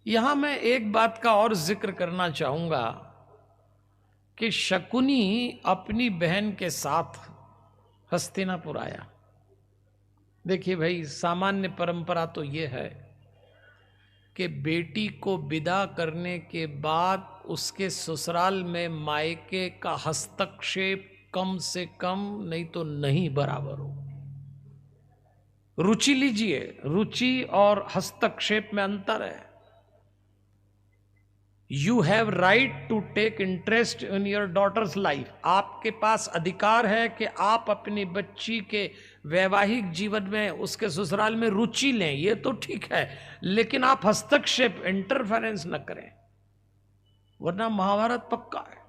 यहां मैं एक बात का और जिक्र करना चाहूंगा कि शकुनी अपनी बहन के साथ हस्तिनापुर आया। देखिए भाई, सामान्य परंपरा तो यह है कि बेटी को विदा करने के बाद उसके ससुराल में मायके का हस्तक्षेप कम से कम नहीं तो नहीं बराबर हो। रुचि लीजिए, रुचि और हस्तक्षेप में अंतर है। You have right to take interest in your daughter's life. आपके पास अधिकार है कि आप अपनी बच्ची के वैवाहिक जीवन में उसके ससुराल में रुचि लें, ये तो ठीक है, लेकिन आप हस्तक्षेप, इंटरफेरेंस न करें, वरना महाभारत पक्का है।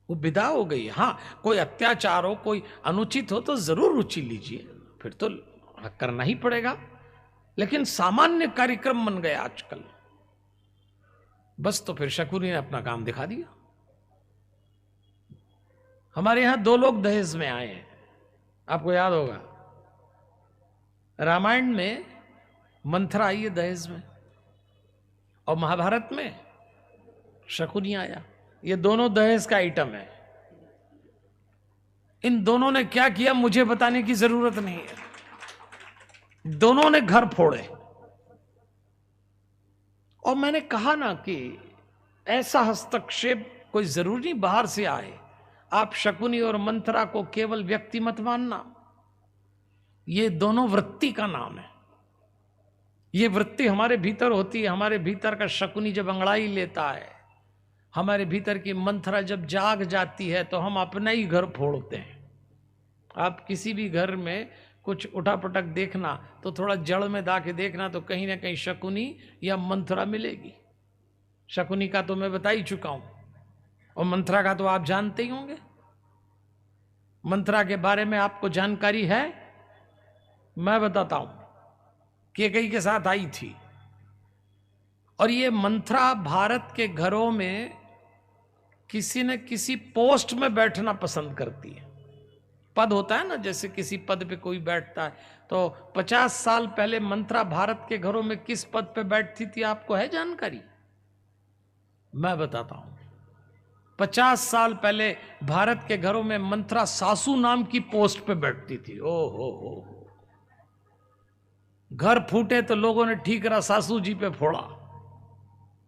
वो विदा हो गई। हाँ, कोई अत्याचार हो, कोई अनुचित हो तो जरूर रुचि लीजिए, फिर तो करना ही पड़ेगा, लेकिन सामान्य कार्यक्रम बन गया आजकल। बस तो फिर शकुनी ने अपना काम दिखा दिया। हमारे यहां 2 लोग दहेज में आए हैं, आपको याद होगा रामायण में मंथरा आई है दहेज में, और महाभारत में शकुनी आया। ये दोनों दहेज का आइटम है। इन दोनों ने क्या किया मुझे बताने की जरूरत नहीं है, दोनों ने घर फोड़े। और मैंने कहा ना कि ऐसा हस्तक्षेप कोई जरूरी नहीं बाहर से आए। आप शकुनी और मंथरा को केवल व्यक्ति मत मानना, ये दोनों वृत्ति का नाम है। ये वृत्ति हमारे भीतर होती है। हमारे भीतर का शकुनी जब अंगड़ाई लेता है, हमारे भीतर की मंथरा जब जाग जाती है, तो हम अपना ही घर फोड़ते हैं। आप किसी भी घर में कुछ उठापटक देखना तो थोड़ा जड़ में दा के देखना, तो कहीं ना कहीं शकुनी या मंथरा मिलेगी। शकुनी का तो मैं बता ही चुका हूं, और मंथरा का तो आप जानते ही होंगे। मंथरा के बारे में आपको जानकारी है? मैं बताता हूं। कैकेयी के साथ आई थी, और ये मंथरा भारत के घरों में किसी न किसी पोस्ट में बैठना पसंद करती है। पद होता है ना, जैसे किसी पद पे कोई बैठता है, तो 50 साल पहले मंथरा भारत के घरों में किस पद पे बैठती थी, आपको है जानकारी? मैं बताता हूं। 50 साल पहले भारत के घरों में मंथरा सासू नाम की पोस्ट पे बैठती थी। ओ हो, घर फूटे तो लोगों ने ठीकरा सासू जी पे फोड़ा।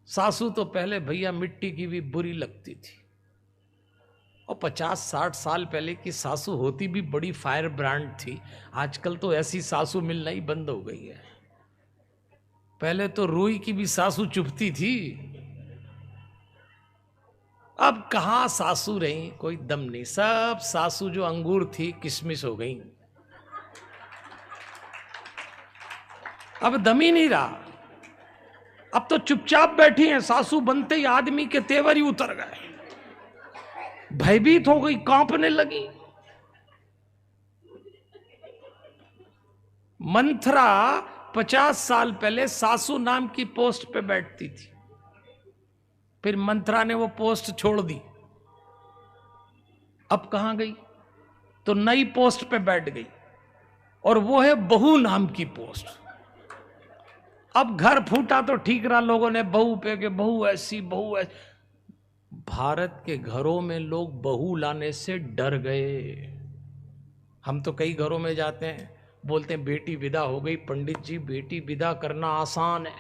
सासू तो पहले भैया मिट्टी की भी बुरी लगती थी, और 50-60 साल पहले की सासू होती भी बड़ी फायर ब्रांड थी। आजकल तो ऐसी सासू मिलना ही बंद हो गई है। पहले तो रूई की भी सासू चुभती थी, अब कहां सासू रही, कोई दम नहीं। सब सासू जो अंगूर थी किशमिश हो गई, अब दम ही नहीं रहा। अब तो चुपचाप बैठी हैं। सासू बनते ही आदमी के तेवर ही उतर गए, भयभीत हो गई, कांपने लगी। मंथरा 50 साल पहले सासू नाम की पोस्ट पे बैठती थी, फिर मंथरा ने वो पोस्ट छोड़ दी। अब कहां गई? तो नई पोस्ट पे बैठ गई, और वो है बहू नाम की पोस्ट। अब घर फूटा तो ठीक रहा, लोगों ने बहू पे के बहू ऐसी बहू ऐसी। भारत के घरों में लोग बहू लाने से डर गए। हम तो कई घरों में जाते हैं, बोलते हैं बेटी विदा हो गई। पंडित जी, बेटी विदा करना आसान है,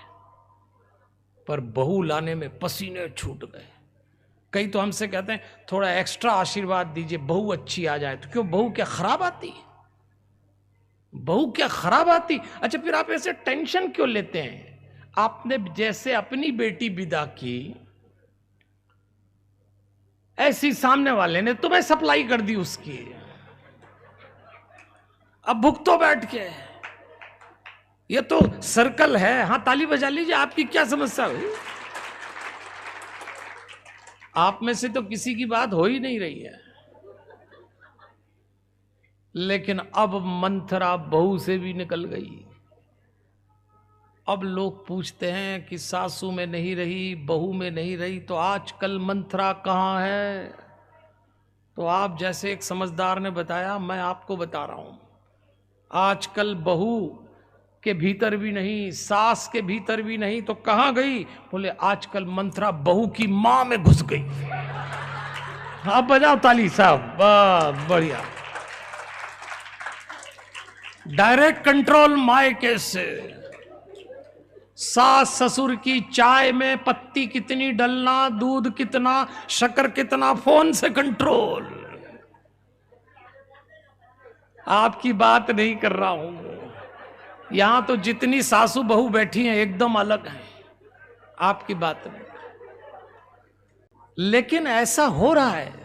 पर बहू लाने में पसीने छूट गए। कई तो हमसे कहते हैं थोड़ा एक्स्ट्रा आशीर्वाद दीजिए, बहू अच्छी आ जाए। तो क्यों, बहू क्या खराब आती? बहू क्या खराब आती? अच्छा, फिर आप ऐसे टेंशन क्यों लेते हैं? आपने जैसे अपनी बेटी विदा की, ऐसी सामने वाले ने तुम्हें सप्लाई कर दी उसकी। अब भुगतो बैठ के, ये तो सर्कल है। हां, ताली बजा लीजिए। आपकी क्या समस्या हुई? आप में से तो किसी की बात हो ही नहीं रही है। लेकिन अब मंथरा बहू से भी निकल गई। अब लोग पूछते हैं कि सासू में नहीं रही, बहू में नहीं रही, तो आजकल मंथरा कहां है? तो आप जैसे एक समझदार ने बताया, मैं आपको बता रहा हूं। आजकल बहू के भीतर भी नहीं, सास के भीतर भी नहीं, तो कहां गई? बोले आजकल मंत्रा बहू की मां में घुस गई। आप बजाओ ताली साहब, वाह बढ़िया। डायरेक्ट कंट्रोल मायके से। सास ससुर की चाय में पत्ती कितनी डलना, दूध कितना, शक्कर कितना, फोन से कंट्रोल। आपकी बात नहीं कर रहा हूं। यहां तो जितनी सासू बहू बैठी हैं एकदम अलग हैं, आपकी बात नहीं। लेकिन ऐसा हो रहा है